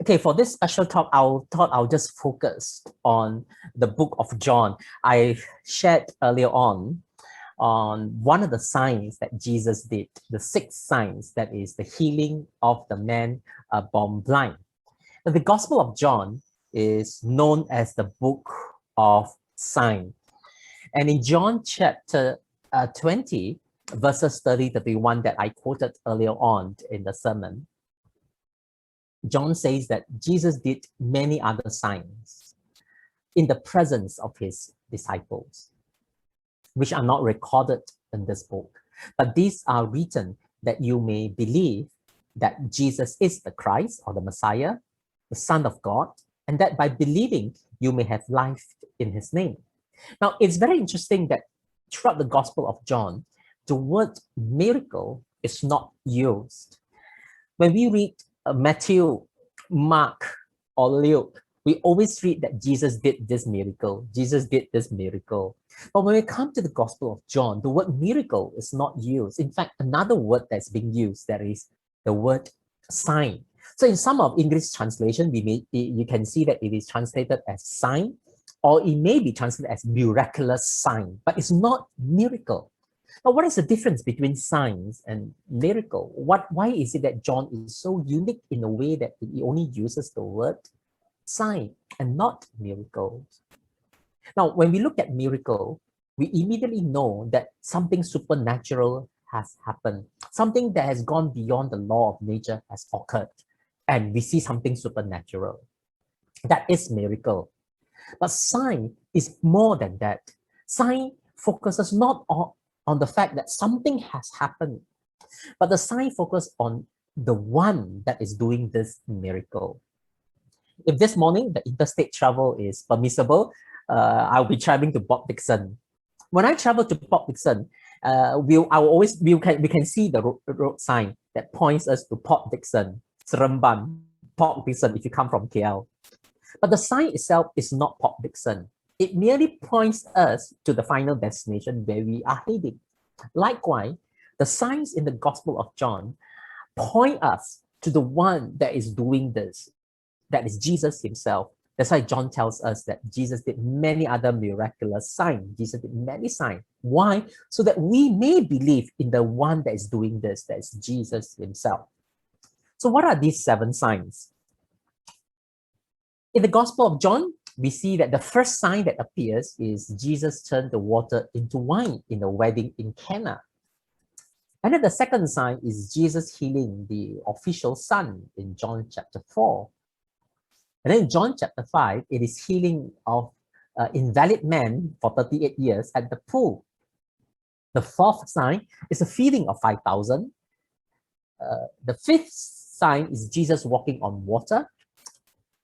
Okay, for this special talk, I'll just focus on the book of John. I shared earlier on one of the signs that Jesus did, the sixth signs, that is the healing of the man born blind. Now, the Gospel of John is known as the book of signs. And in John chapter 20, verses 30 to 31 that I quoted earlier on in the sermon, John says that Jesus did many other signs in the presence of his disciples, which are not recorded in this book. But these are written that you may believe that Jesus is the Christ or the Messiah, the Son of God, and that by believing you may have life in his name. Now, it's very interesting that throughout the Gospel of John, the word miracle is not used. When we read Matthew, Mark, or Luke, we always read that Jesus did this miracle. Jesus did this miracle. But when we come to the Gospel of John, the word miracle is not used. In fact, another word that's being used, that is the word sign. So in some of English translation, you can see that it is translated as sign, or it may be translated as miraculous sign, but it's not miracle. Now, what is the difference between signs and miracle? Why is it that John is so unique in a way that he only uses the word sign and not miracles? Now, when we look at miracle, we immediately know that something supernatural has happened. Something that has gone beyond the law of nature has occurred, and we see something supernatural. That is miracle. But sign is more than that. Sign focuses not on the fact that something has happened, but the sign focuses on the one that is doing this miracle. If this morning the interstate travel is permissible, I'll be traveling to Port Dickson. When I travel to Port Dickson, we can see the road sign that points us to Port Dickson, Seremban, Port Dickson if you come from KL. But the sign itself is not Port Dickson. It merely points us to the final destination where we are heading. Likewise, the signs in the Gospel of John point us to the one that is doing this, that is Jesus himself. That's why John tells us that Jesus did many other miraculous signs. Jesus did many signs. Why? So that we may believe in the one that is doing this, that is Jesus himself. So what are these 7 signs? In the Gospel of John, we see that the first sign that appears is Jesus turned the water into wine in a wedding in Cana. And then the second sign is Jesus healing the official son in John chapter 4. And then in John chapter 5, it is healing of invalid man for 38 years at the pool. The fourth sign is the feeding of 5,000. The fifth sign is Jesus walking on water.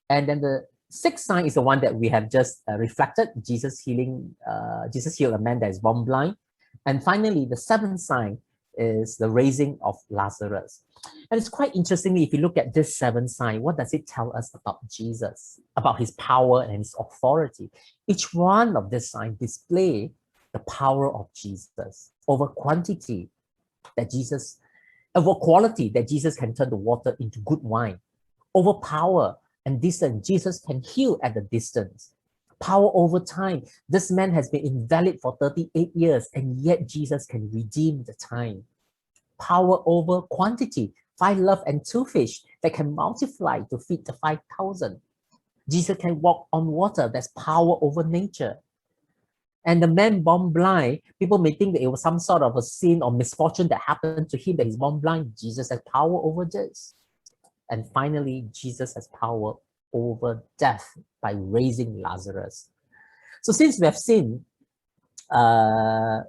And then the sixth sign is the one that we have just reflected, Jesus healed a man that is born blind. And finally, the seventh sign is the raising of Lazarus. And it's quite interesting, if you look at this 7 sign, what does it tell us about Jesus, about his power and his authority? Each one of these signs display the power of Jesus over quantity that Jesus, over quality that Jesus can turn the water into good wine, over power and distance, Jesus can heal at the distance. Power over time. This man has been invalid for 38 years, and yet Jesus can redeem the time. Power over quantity. 5 loaves and 2 fish that can multiply to feed the 5,000. Jesus can walk on water. That's power over nature. And the man born blind, people may think that it was some sort of a sin or misfortune that happened to him, that he's born blind. Jesus has power over this. And finally, Jesus has power over death by raising Lazarus. So since we have seen the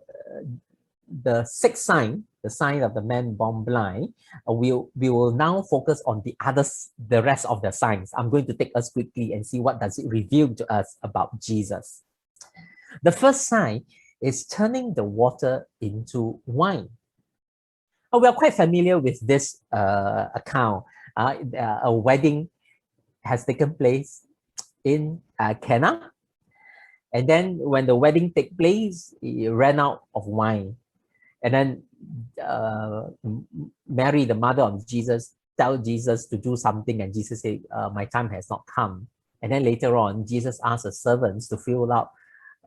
6th sign, the sign of the man born blind, we will now focus on the rest of the signs. I'm going to take us quickly and see what does it reveal to us about Jesus. The first sign is turning the water into wine. We are quite familiar with this account. A wedding has taken place in Cana. And then when the wedding took place, he ran out of wine. And then Mary, the mother of Jesus, tell Jesus to do something, and Jesus said, my time has not come. And then later on, Jesus asked the servants to fill up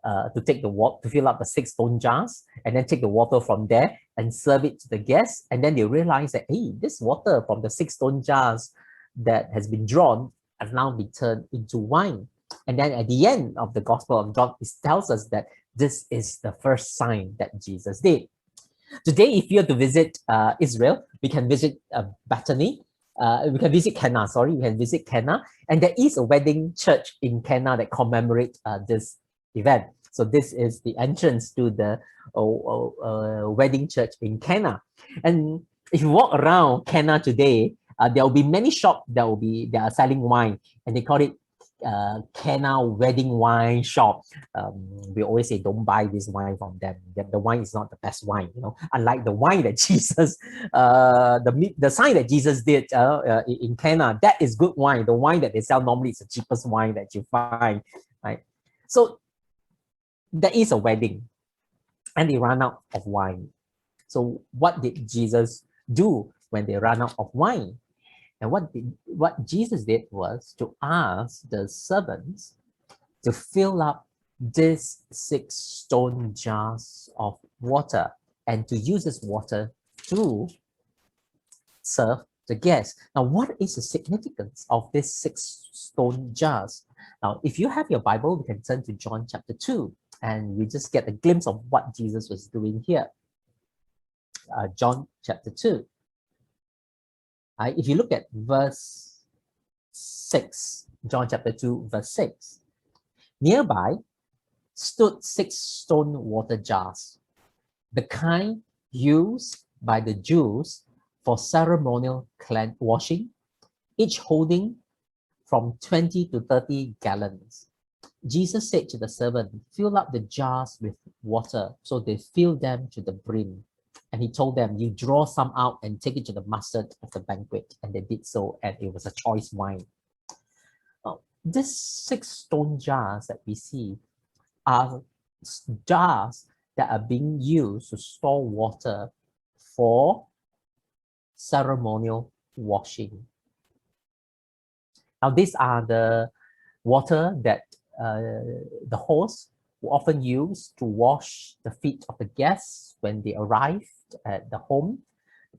to fill up the 6 stone jars, and then take the water from there and serve it to the guests. And then they realize that, hey, this water from the 6 stone jars that has been drawn has now been turned into wine. And then at the end of the Gospel of John, it tells us that this is the first sign that Jesus did. Today, if you are to visit Israel, we can visit Bethany. We can visit Cana, we can visit Cana. And there is a wedding church in Cana that commemorates this event. So this is the entrance to the wedding church in Cana. And if you walk around Cana today, there will be many shops that are selling wine, and they call it Cana wedding wine shop. We always say, don't buy this wine from them. The wine is not the best wine, unlike the wine that Jesus, the sign that Jesus did in Cana, that is good wine. The wine that they sell normally is the cheapest wine that you find, right? So there is a wedding, and they run out of wine. So what did Jesus do when they ran out of wine? And what Jesus did was to ask the servants to fill up these 6 stone jars of water, and to use this water to serve the guests. Now, what is the significance of these 6 stone jars? Now, if you have your Bible, we can turn to John chapter 2, and we just get a glimpse of what Jesus was doing here. John chapter 2. If you look at verse 6, John chapter 2, verse 6, nearby stood 6 stone water jars, the kind used by the Jews for ceremonial washing, each holding from 20 to 30 gallons. Jesus said to the servant, fill up the jars with water. So they filled them to the brim. And he told them, you draw some out and take it to the master of the banquet. And they did so, and it was a choice wine. Now, these 6 stone jars that we see are jars that are being used to store water for ceremonial washing. Now, these are the water that the host will often use to wash the feet of the guests when they arrived at the home,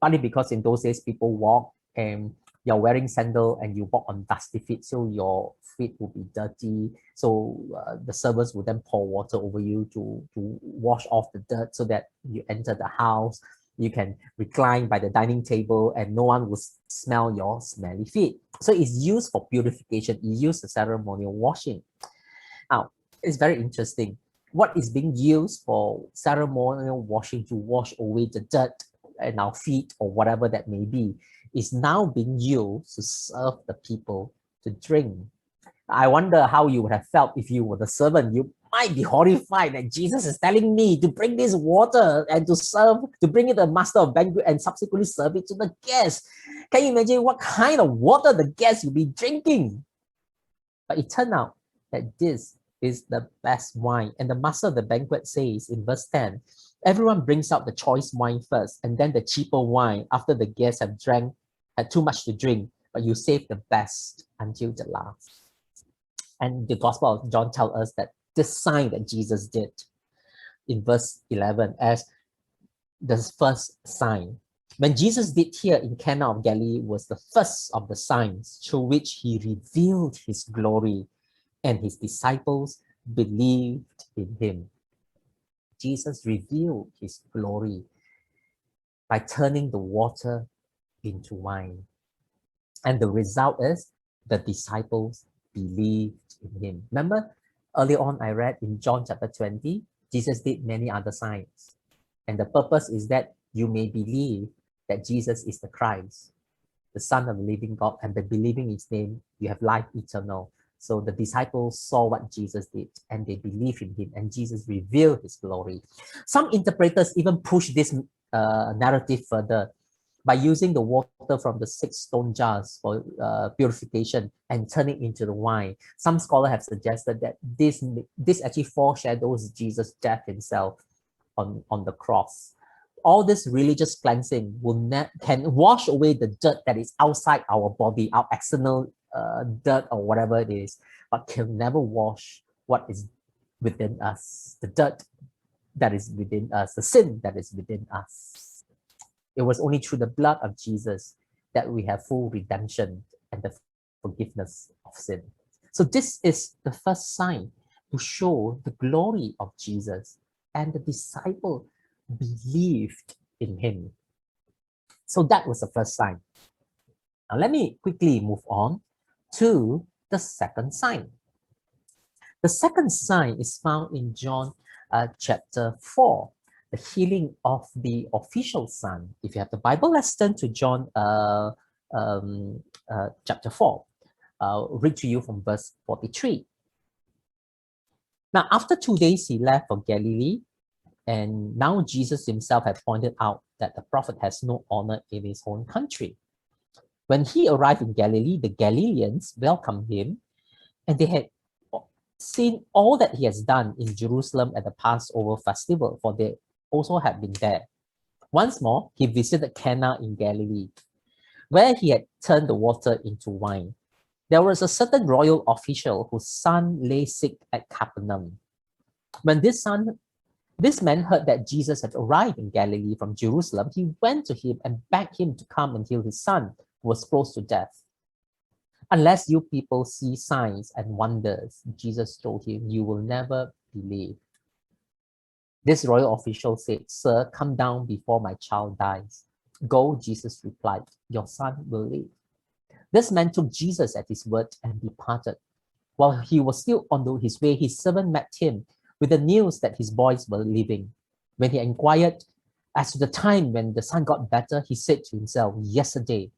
partly because in those days people walk and you're wearing sandal and you walk on dusty feet, so your feet will be dirty. So the servants will then pour water over you to wash off the dirt, so that you enter the house, you can recline by the dining table and no one will smell your smelly feet. So it's used for purification, it's used for ceremonial washing. Now, it's very interesting. What is being used for ceremonial washing, to wash away the dirt in our feet or whatever that may be, is now being used to serve the people to drink. I wonder how you would have felt if you were the servant. You might be horrified that Jesus is telling me to bring this water and to bring it to the master of banquet and subsequently serve it to the guests. Can you imagine what kind of water the guests will be drinking? But it turned out that this is the best wine. And the master of the banquet says in verse 10, everyone brings out the choice wine first, and then the cheaper wine after the guests have had too much to drink, but you save the best until the last. And the Gospel of John tells us that this sign that Jesus did in verse 11 as the first sign. When Jesus did here in Cana of Galilee was the first of the signs through which he revealed his glory, and his disciples believed in him. Jesus revealed his glory by turning the water into wine. And the result is the disciples believed in him. Remember, earlier on I read in John chapter 20, Jesus did many other signs. And the purpose is that you may believe that Jesus is the Christ, the Son of the living God, and by believing his name, you have life eternal. So the disciples saw what Jesus did and they believed in him, and Jesus revealed his glory. Some interpreters even push this narrative further by using the water from the 6 stone jars for purification and turning into the wine. Some scholars have suggested that this actually foreshadows Jesus' death himself on the cross. all this religious cleansing can wash away the dirt that is outside our body, our external dirt or whatever it is, but can never wash what is within us, the dirt that is within us, the sin that is within us. It was only through the blood of Jesus that we have full redemption and the forgiveness of sin. So this is the first sign to show the glory of Jesus, and the disciple believed in him. So that was the first sign. Now let me quickly move on to the second sign. The second sign is found in John chapter 4, the healing of the official son. If you have the Bible, let's turn to John chapter 4. I'll read to you from verse 43. Now, after 2 days, he left for Galilee, and now Jesus himself had pointed out that the prophet has no honor in his own country. When he arrived in Galilee, the Galileans welcomed him, and they had seen all that he has done in Jerusalem at the Passover festival, for they also had been there. Once more, he visited Cana in Galilee, where he had turned the water into wine. There was a certain royal official whose son lay sick at Capernaum. When this man heard that Jesus had arrived in Galilee from Jerusalem, he went to him and begged him to come and heal his son, who was close to death. Unless you people see signs and wonders, Jesus told him, you will never believe. This royal official said, Sir, come down before my child dies. Go, Jesus replied, your son will live. This man took Jesus at his word and departed. While he was still on his way, his servant met him with the news that his boys were living. When he inquired as to the time when the son got better, he said to himself, yesterday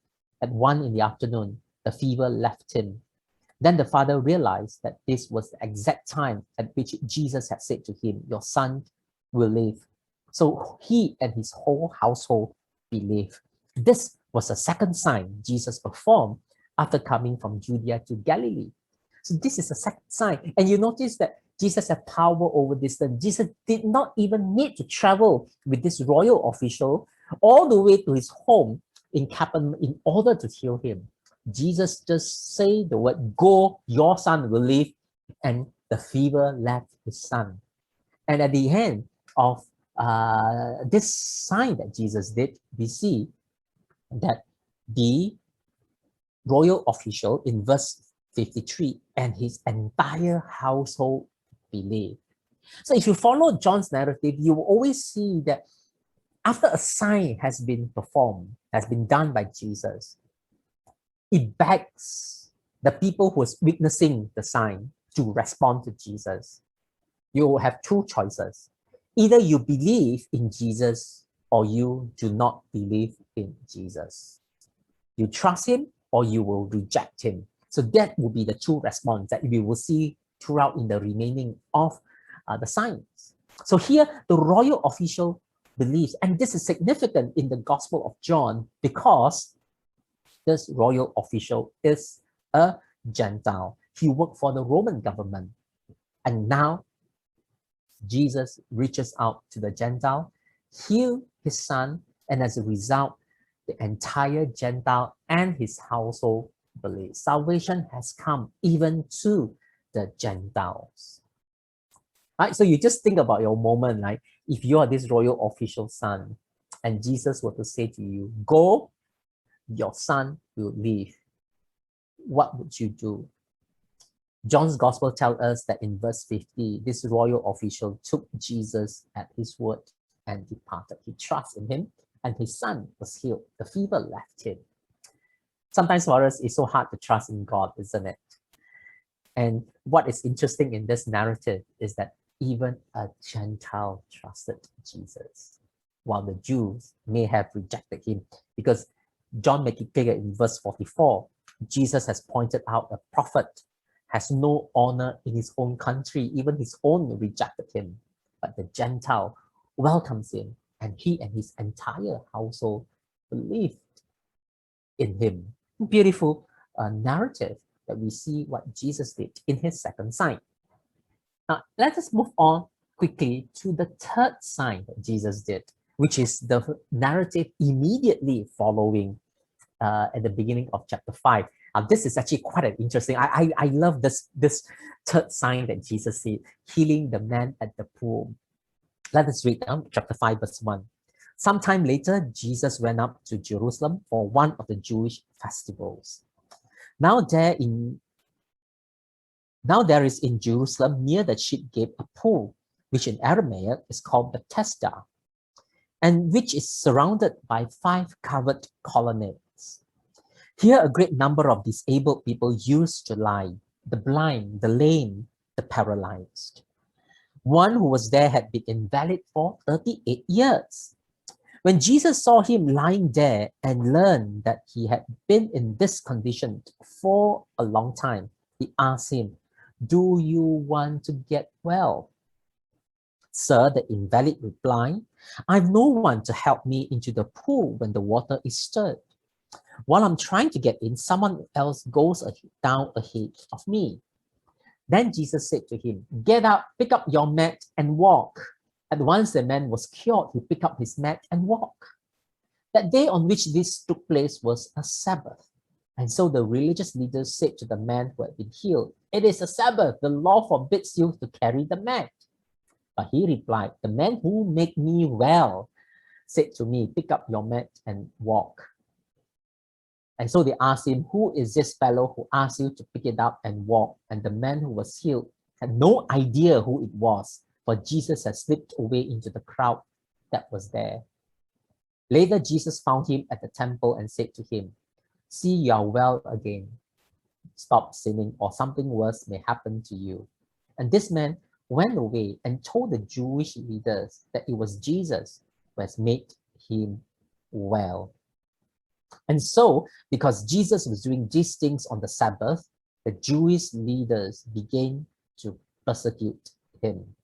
at 1 p.m, the fever left him. Then the father realized that this was the exact time at which Jesus had said to him, your son will live. So he and his whole household believed. This was the second sign Jesus performed after coming from Judea to Galilee. So this is the second sign. And you notice that Jesus had power over distance. Jesus did not even need to travel with this royal official all the way to his home in Capernaum in order to heal him. Jesus just say the word, go, your son will live, and the fever left his son. And at the end of this sign that Jesus did, we see that the royal official in verse 53 and his entire household believed. So if you follow John's narrative, you will always see that after a sign has been performed, has been done by Jesus, it begs the people who is witnessing the sign to respond to Jesus. You have two choices. Either you believe in Jesus or you do not believe in Jesus. You trust him or you will reject him. So that will be the two response that we will see throughout in the remaining of the signs. So here, the royal official believes, and this is significant in the Gospel of John because this royal official is a Gentile. He worked for the Roman government. And now Jesus reaches out to the Gentile, heal his son, and as a result, the entire Gentile and his household believe. Salvation has come even to the Gentiles. Right? So you just think about your moment, like if you are this royal official son, and Jesus were to say to you, go, your son will live. What would you do? John's gospel tells us that in verse 50, this royal official took Jesus at his word and departed. He trusted in him and his son was healed. The fever left him. Sometimes for us, it's so hard to trust in God, isn't it? And what is interesting in this narrative is that even a Gentile trusted Jesus, while the Jews may have rejected him, because John makes it clear in verse 44, Jesus has pointed out a prophet has no honor in his own country. Even his own rejected him, but the Gentile welcomes him, and he and his entire household believed in him. Beautiful narrative that we see what Jesus did in his second sign. Now, let us move on quickly to the third sign that Jesus did. which is the narrative immediately following at the beginning of chapter 5. This is actually quite an interesting. I love this third sign that Jesus said, healing the man at the pool. Let us read chapter 5, verse 1. Sometime later, Jesus went up to Jerusalem for one of the Jewish festivals. Now there is in Jerusalem near the sheep gate a pool, which in Aramaic is called Bethesda, and which is surrounded by 5 covered colonnades. Here a great number of disabled people used to lie, the blind, the lame, the paralyzed. One who was there had been invalid for 38 years. When Jesus saw him lying there and learned that he had been in this condition for a long time, he asked him, "Do you want to get well?" "Sir," the invalid replied, "I've no one to help me into the pool when the water is stirred. While I'm trying to get in, someone else goes down ahead of me." Then Jesus said to him, "Get up, pick up your mat and walk." At once the man was cured. He picked up his mat and walked. That day on which this took place was a Sabbath. And so the religious leaders said to the man who had been healed, "It is a Sabbath. The law forbids you to carry the mat." But he replied, "The man who made me well said to me, 'Pick up your mat and walk.'" And so they asked him, "Who is this fellow who asked you to pick it up and walk?" And the man who was healed had no idea who it was, for Jesus had slipped away into the crowd that was there. Later, Jesus found him at the temple and said to him, "See, you are well again. Stop sinning, or something worse may happen to you." And this man went away and told the Jewish leaders that it was Jesus who has made him well. And so, because Jesus was doing these things on the Sabbath, the Jewish leaders began to persecute him.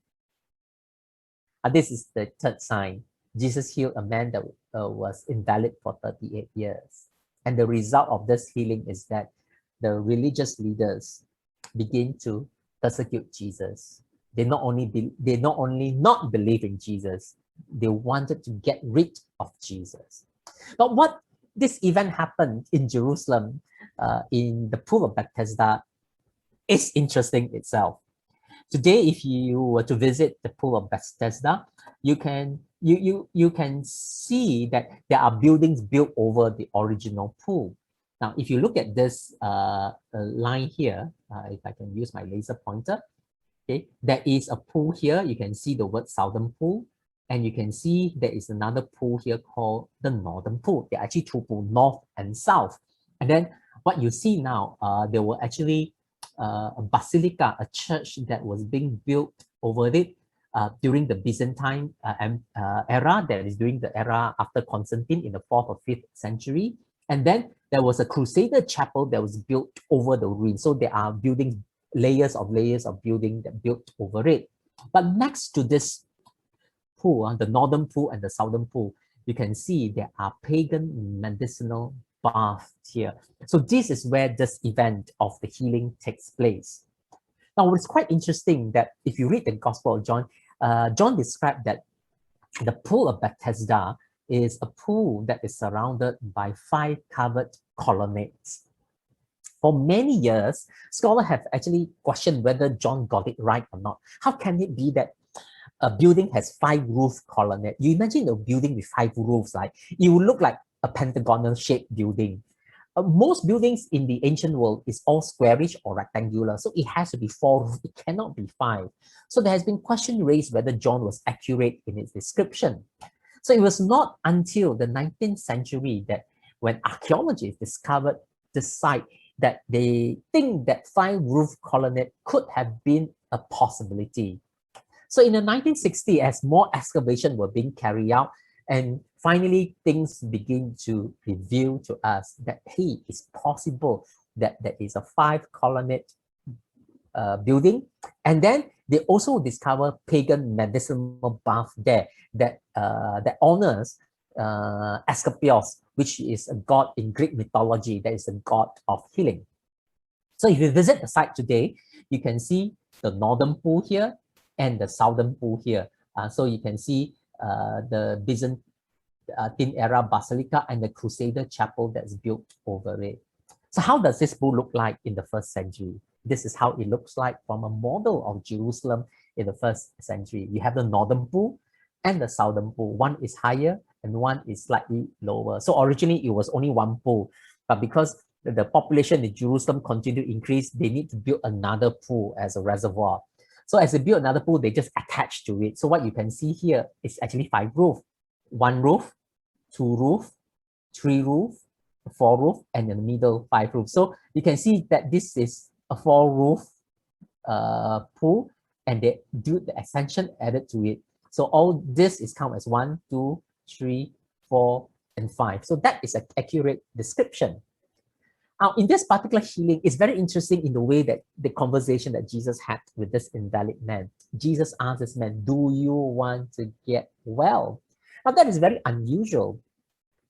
This is the third sign. Jesus healed a man that was invalid for 38 years. And the result of this healing is that the religious leaders begin to persecute Jesus. They not only not believe in Jesus, they wanted to get rid of Jesus. But what this event happened in Jerusalem, in the pool of Bethesda, is interesting itself. Today, if you were to visit the pool of Bethesda, you can see that there are buildings built over the original pool. Now, if you look at this line here, if I can use my laser pointer, okay, there is a pool here. You can see the word Southern Pool, and you can see there is another pool here called the Northern Pool. There are actually 2 pools, North and South. And then what you see now, there were actually a basilica, a church that was being built over it during the Byzantine era, that is during the era after Constantine in the 4th or 5th century. And then there was a Crusader chapel that was built over the ruins. So there are buildings, layers of building that built over it. But next to this pool, the Northern Pool and the Southern Pool, you can see there are pagan medicinal baths here. So this is where this event of the healing takes place. Now, it's quite interesting that if you read the Gospel of John, John described that the pool of Bethesda is a pool that is surrounded by 5 covered colonnades. For many years, scholars have actually questioned whether John got it right or not. How can it be that a building has 5 roof colonnades? You imagine a building with 5 roofs, like it would look like a pentagonal shaped building. Most buildings in the ancient world is all squarish or rectangular, so it has to be 4, it cannot be 5. So there has been question raised whether John was accurate in his description. So it was not until the 19th century that when archaeologists discovered the site that they think that 5 roof colonnade could have been a possibility. So in the 1960s, as more excavations were being carried out, and finally things begin to reveal to us that, hey, it's possible that there is a 5 colonnade building. And then they also discover pagan medicinal bath there that honors Asclepius, which is a god in Greek mythology, that is a god of healing. So if you visit the site today, you can see the Northern Pool here and the Southern Pool here. So you can see the Tin Era Basilica and the Crusader Chapel that's built over it. So how does this pool look like in the first century? This is how it looks like from a model of Jerusalem in the first century. You have the northern pool and the southern pool. One is higher and one is slightly lower. So originally it was only one pool, but because the population in Jerusalem continued to increase, they need to build another pool as a reservoir. So as they build another pool, they just attach to it. So what you can see here is actually 5 roofs. 1 roof, 2 roof, 3 roof, 4 roof, and in the middle 5 roofs. So you can see that this is a 4 roof pool, and they do the extension added to it. So all this is counted as 1, 2, 3, 4, and 5. So that is an accurate description. Now, in this particular healing, it's very interesting in the way that the conversation that Jesus had with this invalid man. Jesus asked this man, "Do you want to get well?" Now, that is very unusual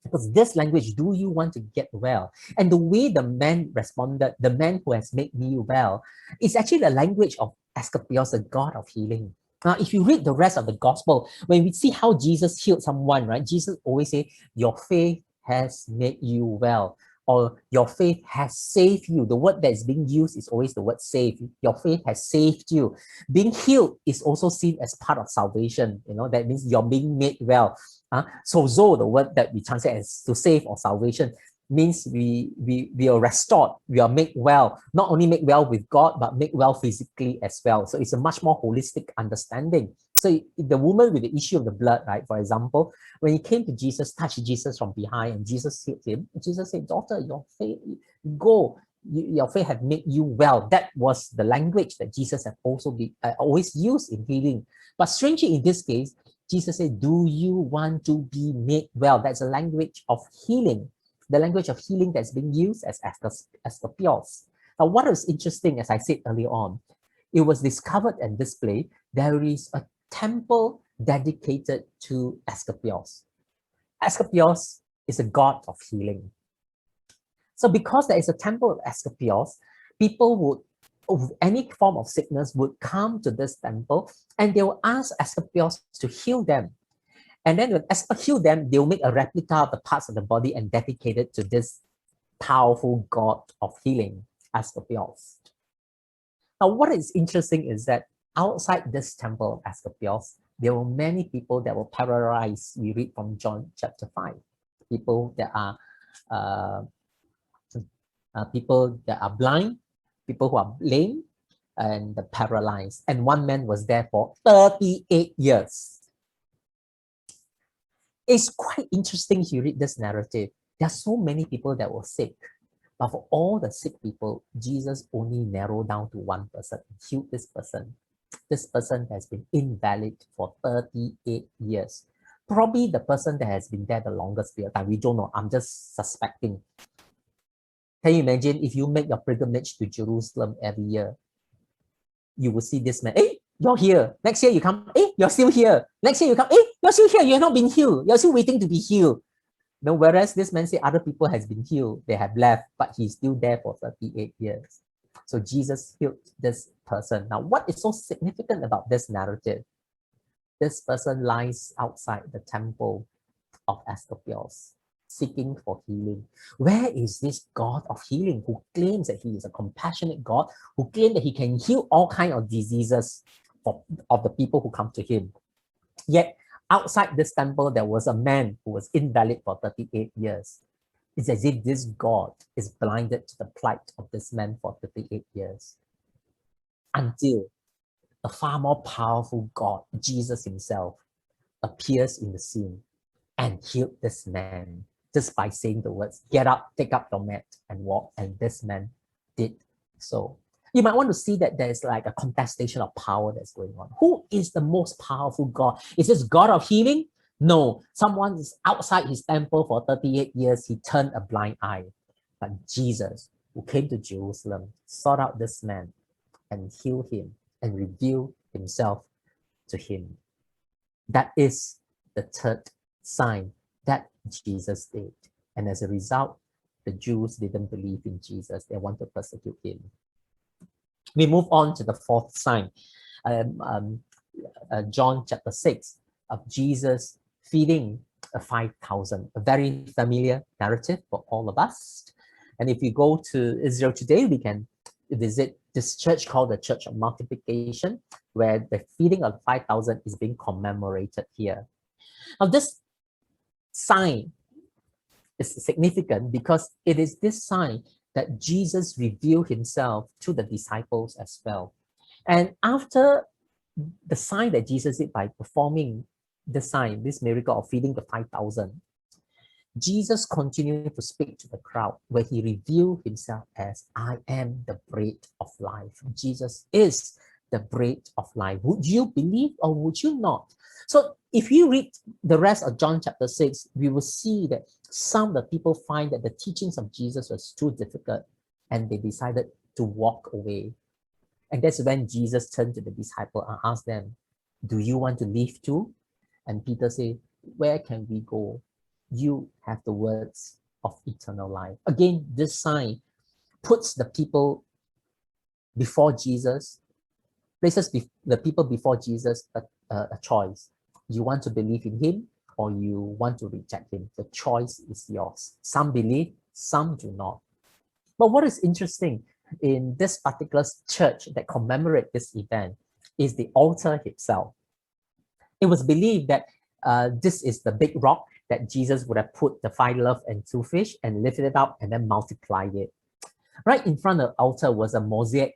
because this language, "Do you want to get well?" and the way the man responded, "The man who has made me well," is actually the language of Asclepius, the God of healing. Now, if you read the rest of the gospel, when we see how Jesus healed someone, right? Jesus always say, "Your faith has made you well," or "Your faith has saved you." The word that is being used is always the word save. Your faith has saved you. Being healed is also seen as part of salvation. You know, that means you're being made well. Sozo, the word that we translate as to save or salvation, means we are restored, we are made well, not only made well with God, but made well physically as well. So it's a much more holistic understanding. So the woman with the issue of the blood, right, for example, when he came to Jesus, touched Jesus from behind, and Jesus healed him, Jesus said, "Daughter, your faith, go, your faith has made you well." That was the language that Jesus had also always used in healing. But strangely, in this case, Jesus said, "Do you want to be made well?" That's a language of healing, the language of healing that's being used as Asclepius. Now, what is interesting, as I said earlier on, it was discovered and displayed, there is a temple dedicated to Asclepius. Asclepius is a god of healing. So because there is a temple of Asclepius, people would, of any form of sickness, would come to this temple and they will ask Asclepius to heal them. And then when Asclepius heal them, they'll make a replica of the parts of the body and dedicate it to this powerful god of healing, Asclepius. Now, what is interesting is that outside this temple of Asclepius, there were many people that were paralyzed. We read from John chapter 5. People that are blind, people who are lame, and the paralyzed. And one man was there for 38 years. It's quite interesting if you read this narrative. There are so many people that were sick, but for all the sick people, Jesus only narrowed down to one person, healed this person. This person has been invalid for 38 years. Probably the person that has been there the longest period of time. We don't know. I'm just suspecting. Can you imagine if you make your pilgrimage to Jerusalem every year? You will see this man. Hey, you're here. Next year you come. Hey, you're still here. Next year you come. Hey, you're still here. You have not been healed. You're still waiting to be healed. No, whereas this man said other people has been healed. They have left, but he's still there for 38 years. So Jesus healed this person. Now, what is so significant about this narrative? This person lies outside the temple of Asclepius, seeking for healing. Where is this God of healing who claims that he is a compassionate God, who claims that he can heal all kinds of diseases of the people who come to him? Yet, outside this temple, there was a man who was invalid for 38 years. It's as if this God is blinded to the plight of this man for 38 years. Until a far more powerful God, Jesus himself, appears in the scene and healed this man just by saying the words, "Get up, take up your mat and walk." And this man did so. You might want to see that there's like a contestation of power that's going on. Who is the most powerful God? Is this God of healing? No, someone is outside his temple for 38 years. He turned a blind eye. But Jesus, who came to Jerusalem, sought out this man and healed him and revealed himself to him. That is the third sign that Jesus did. And as a result, the Jews didn't believe in Jesus. They wanted to persecute him. We move on to the fourth sign. John chapter 6 of Jesus feeding 5,000, a very familiar narrative for all of us. And if you go to Israel today, we can visit this church called the Church of Multiplication, where the feeding of 5,000 is being commemorated here. Now, this sign is significant because it is this sign that Jesus revealed himself to the disciples as well. And after the sign that Jesus did by performing the sign, this miracle of feeding the 5,000, Jesus continued to speak to the crowd where he revealed himself as, I am the bread of life. Jesus is the bread of life. Would you believe or would you not? So if you read the rest of John chapter 6, we will see that some of the people find that the teachings of Jesus was too difficult and they decided to walk away. And that's when Jesus turned to the disciple and asked them, do you want to leave too? And Peter said, where can we go? You have the words of eternal life. Again, this sign puts the people before Jesus, places the people before Jesus a choice. You want to believe in him or you want to reject him. The choice is yours. Some believe, some do not. But what is interesting in this particular church that commemorates this event is the altar itself. It was believed that this is the big rock that Jesus would have put the 5 loaves and 2 fish and lifted it up and then multiplied it. Right in front of the altar was a mosaic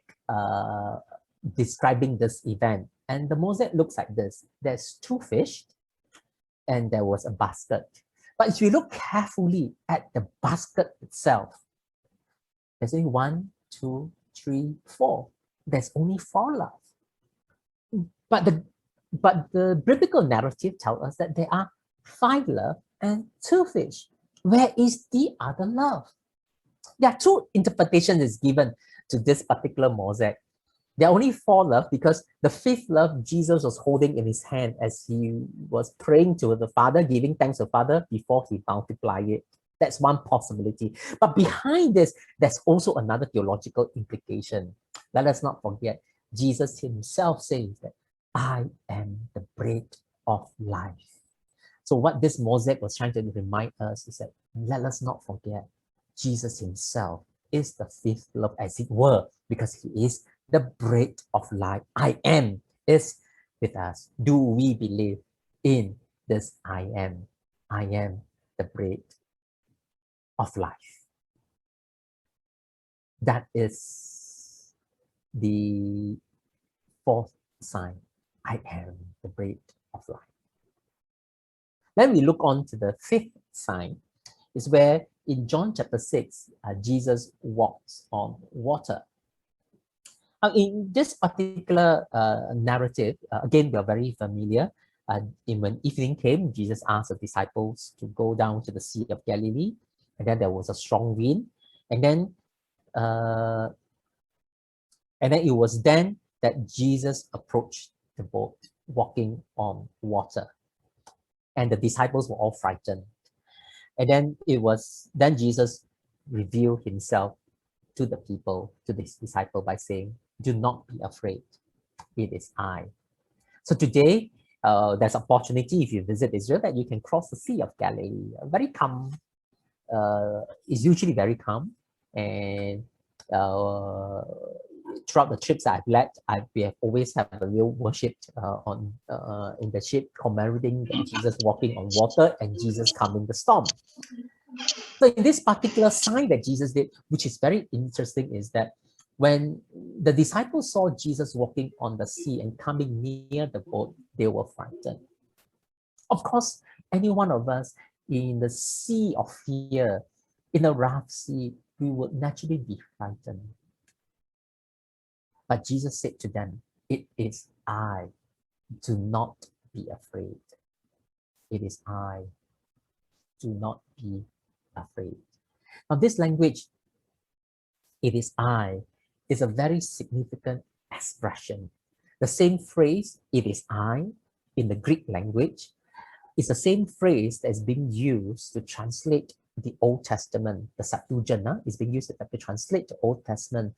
describing this event. And the mosaic looks like this. There's 2 fish and there was a basket. But if you look carefully at the basket itself, there's only 1, 2, 3, 4. There's only 4 loaves. But the biblical narrative tells us that there are 5 loaves and 2 fish. Where is the other loaf? There are 2 interpretations is given to this particular mosaic. There are only 4 loaves because the 5th loaf Jesus was holding in his hand as he was praying to the Father, giving thanks to the Father before he multiplied it. That's one possibility. But behind this, there's also another theological implication. Let us not forget, Jesus himself says that I am the bread of life. So what this mosaic was trying to remind us is that let us not forget Jesus himself is the 5th loaf, as it were, because he is the bread of life. I am is with us. Do we believe in this I am? I am the bread of life. That is the 4th sign. I am the bread of life. Then we look on to the 5th sign, is where in John chapter 6, Jesus walks on water. In this particular narrative, again, we are very familiar. When evening came, Jesus asked the disciples to go down to the Sea of Galilee, and then there was a strong wind, and then it was then that Jesus approached the boat, walking on water, and the disciples were all frightened. And then Jesus revealed himself to the people, to this disciple, by saying, do not be afraid, it is I. So today, there's opportunity if you visit Israel that you can cross the Sea of Galilee. Very calm, it's usually very calm, and throughout the trips I've led, we have always had a real worship in the ship commemorating Jesus walking on water and Jesus calming the storm. So in this particular sign that Jesus did, which is very interesting, is that when the disciples saw Jesus walking on the sea and coming near the boat, they were frightened. Of course, any one of us in the sea of fear, in a rough sea, we would naturally be frightened. But Jesus said to them, it is I. Do not be afraid. It is I. Do not be afraid. Now this language, it is I, is a very significant expression. The same phrase, it is I, in the Greek language, is the same phrase that is being used to translate the Old Testament. The Septuagint is being used to translate the Old Testament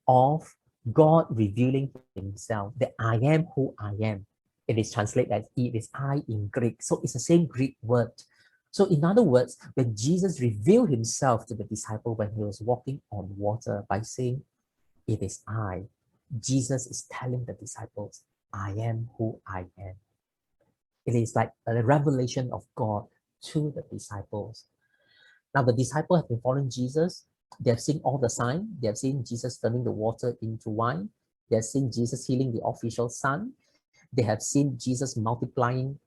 of God revealing himself, that I am who I am. It is translated as it is I in Greek. So it's the same Greek word So in other words, when Jesus revealed himself to the disciple when he was walking on water by saying, "It is I," Jesus is telling the disciples, "I am who I am." It is like a revelation of God to the disciples. Now the disciples have been following Jesus. They have seen all the signs. They have seen Jesus turning the water into wine. They have seen Jesus healing the official son. They have seen Jesus multiplying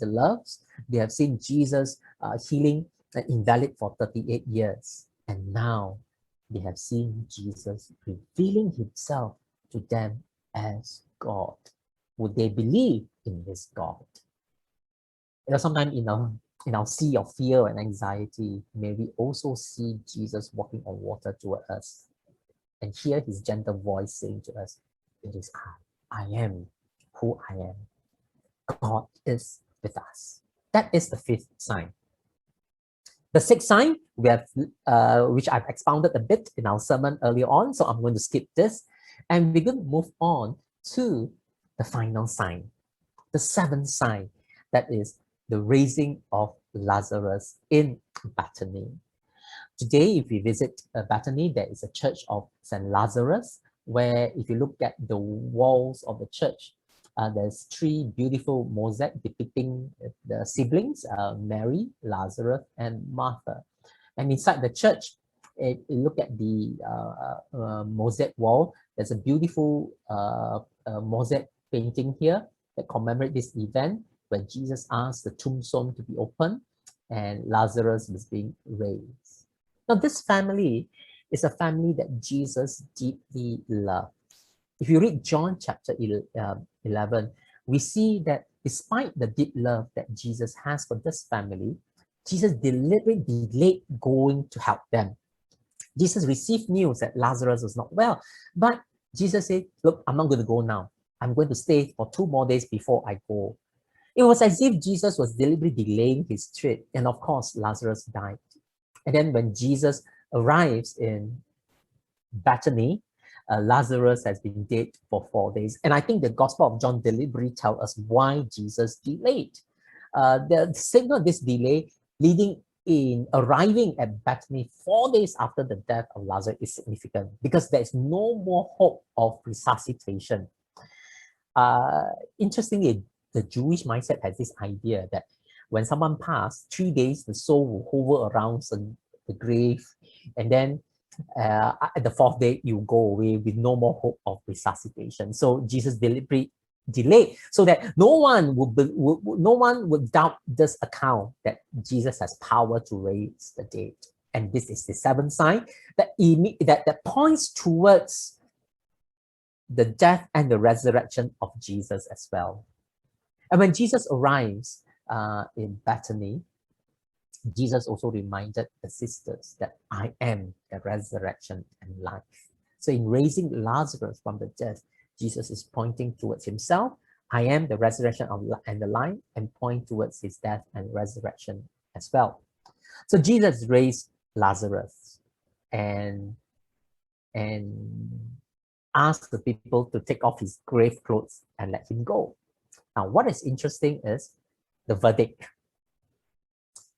the loaves. They have seen Jesus healing an invalid for 38 years. And now they have seen Jesus revealing himself to them as God. Would they believe in this God? Sometimes in our sea of fear and anxiety, may we also see Jesus walking on water toward us and hear his gentle voice saying to us, "It is I am who I am. God is with us." That is the fifth sign. The sixth sign, we have, which I've expounded a bit in our sermon earlier on, so I'm going to skip this, and we're going to move on to the final sign, the seventh sign, that is the raising of Lazarus in Bethany. Today, if we visit Bethany, there is a church of St. Lazarus, where if you look at the walls of the church, there's three beautiful mosaics depicting the siblings, Mary, Lazarus, and Martha. And inside the church, if you look at the mosaic wall, there's a beautiful mosaic painting here that commemorates this event when Jesus asked the tombstone to be opened and Lazarus was being raised. Now, this family is a family that Jesus deeply loved. If you read John chapter 11, we see that despite the deep love that Jesus has for this family, Jesus deliberately delayed going to help them. Jesus received news that Lazarus was not well, but Jesus said, "Look, I'm not going to go now. I'm going to stay for 2 more days before I go." It was as if Jesus was deliberately delaying his trip, and of course, Lazarus died. And then when Jesus arrives in Bethany, Lazarus has been dead for 4 days. And I think the Gospel of John deliberately tells us why Jesus delayed. The signal of this delay leading in arriving at Bethany 4 days after the death of Lazarus is significant because there is no more hope of resuscitation. Interestingly, the Jewish mindset has this idea that when someone passed, 3 days, the soul will hover around the grave, and then at the 4th day, you go away with no more hope of resuscitation. So Jesus deliberately delayed so that no one would doubt this account that Jesus has power to raise the dead. And this is the seventh sign that points towards the death and the resurrection of Jesus as well. And when Jesus arrives in Bethany, Jesus also reminded the sisters that I am the resurrection and life. So in raising Lazarus from the dead, Jesus is pointing towards himself. I am the resurrection and the life, and point towards his death and resurrection as well. So Jesus raised Lazarus and asked the people to take off his grave clothes and let him go. Now, what is interesting is the verdict.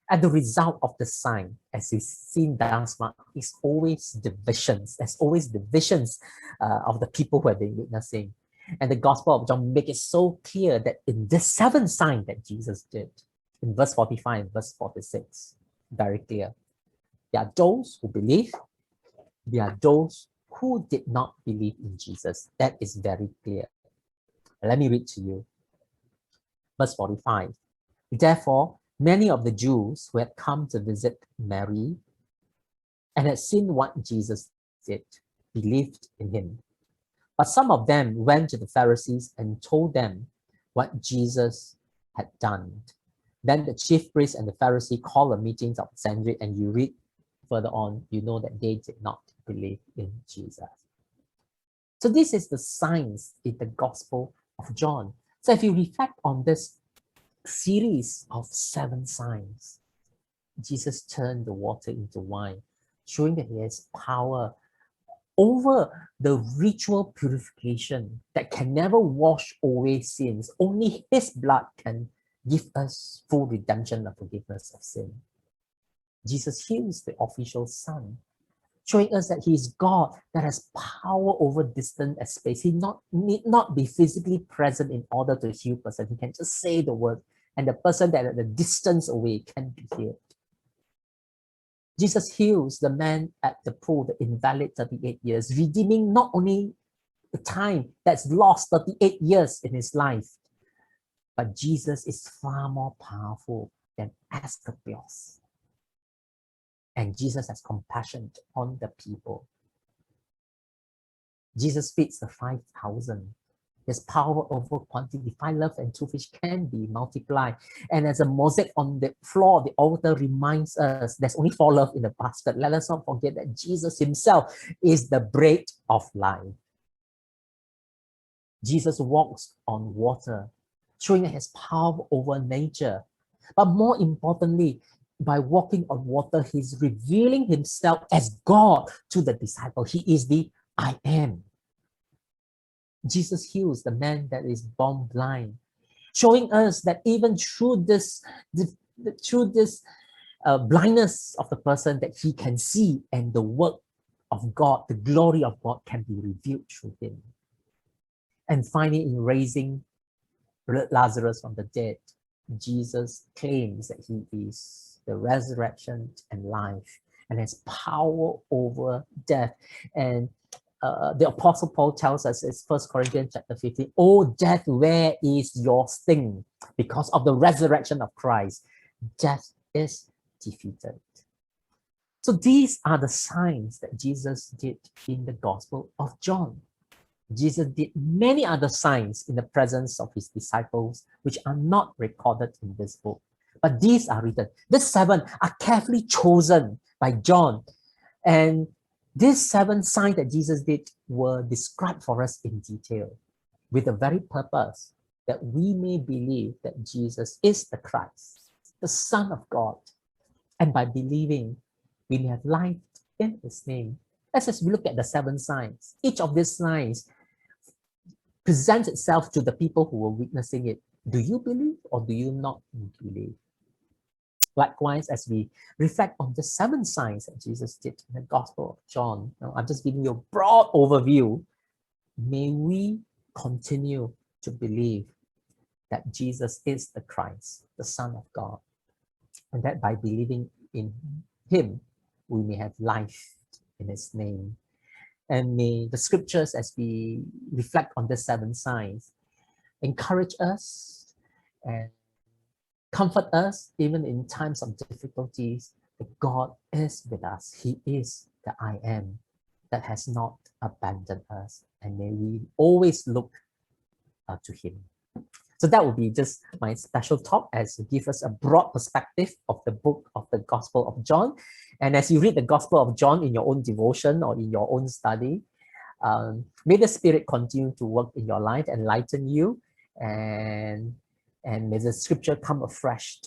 And the result of the sign, as we've seen thus far, is always divisions. There's always divisions of the people who have been witnessing. And the Gospel of John makes it so clear that in this seventh sign that Jesus did, in verse 45 and verse 46, very clear. There are those who believe, there are those who did not believe in Jesus. That is very clear. Let me read to you. Verse 45. Therefore, many of the Jews who had come to visit Mary and had seen what Jesus did believed in him. But some of them went to the Pharisees and told them what Jesus had done. Then the chief priests and the Pharisee called a meeting of the Sanhedrin, and you read further on, you know that they did not believe in Jesus. So this is the signs in the Gospel of John. So if you reflect on this series of 7 signs, Jesus turned the water into wine, showing that he has power over the ritual purification that can never wash away sins. Only his blood can give us full redemption and forgiveness of sin. Jesus heals the official son, showing us that he is God that has power over distance and space. He need not be physically present in order to heal person. He can just say the word, and the person that at the distance away can be healed. Jesus heals the man at the pool, the invalid 38 years, redeeming not only the time that's lost 38 years in his life, but Jesus is far more powerful than Asclepius. And Jesus has compassion on the people. Jesus feeds the 5,000. His power over quantity, 5 loaves and 2 fish can be multiplied. And as a mosaic on the floor, the altar reminds us there's only 4 loaves in the basket. Let us not forget that Jesus himself is the bread of life. Jesus walks on water, showing his power over nature. But more importantly, by walking on water, he's revealing himself as God to the disciple. He is the I am. Jesus heals the man that is born blind, showing us that even through this blindness of the person, that he can see, and the work of God, the glory of God can be revealed through him. And finally, in raising Lazarus from the dead, Jesus claims that he is the resurrection and life, and has power over death. And the Apostle Paul tells us in 1 Corinthians chapter 15, "Oh death, where is your sting?" Because of the resurrection of Christ, death is defeated. So these are the signs that Jesus did in the Gospel of John. Jesus did many other signs in the presence of his disciples, which are not recorded in this book. But these are written. These 7 are carefully chosen by John. And these 7 signs that Jesus did were described for us in detail, with the very purpose that we may believe that Jesus is the Christ, the Son of God. And by believing, we may have life in his name. As we look at the 7 signs, each of these signs presents itself to the people who were witnessing it. Do you believe or do you not believe? Likewise, as we reflect on the 7 signs that Jesus did in the Gospel of John, I'm just giving you a broad overview. May we continue to believe that Jesus is the Christ, the Son of God, and that by believing in him, we may have life in his name. And may the scriptures, as we reflect on the 7 signs, encourage us and comfort us even in times of difficulties, that God is with us. He is the I am that has not abandoned us. And may we always look to him. So that would be just my special talk, as to give us a broad perspective of the book of the Gospel of John. And as you read the Gospel of John in your own devotion or in your own study, may the Spirit continue to work in your life, enlighten you, and may the scripture come afresh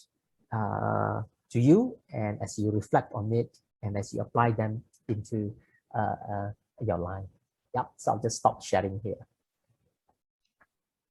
to you, and as you reflect on it and as you apply them into your life. Yep, so I'll just stop sharing here.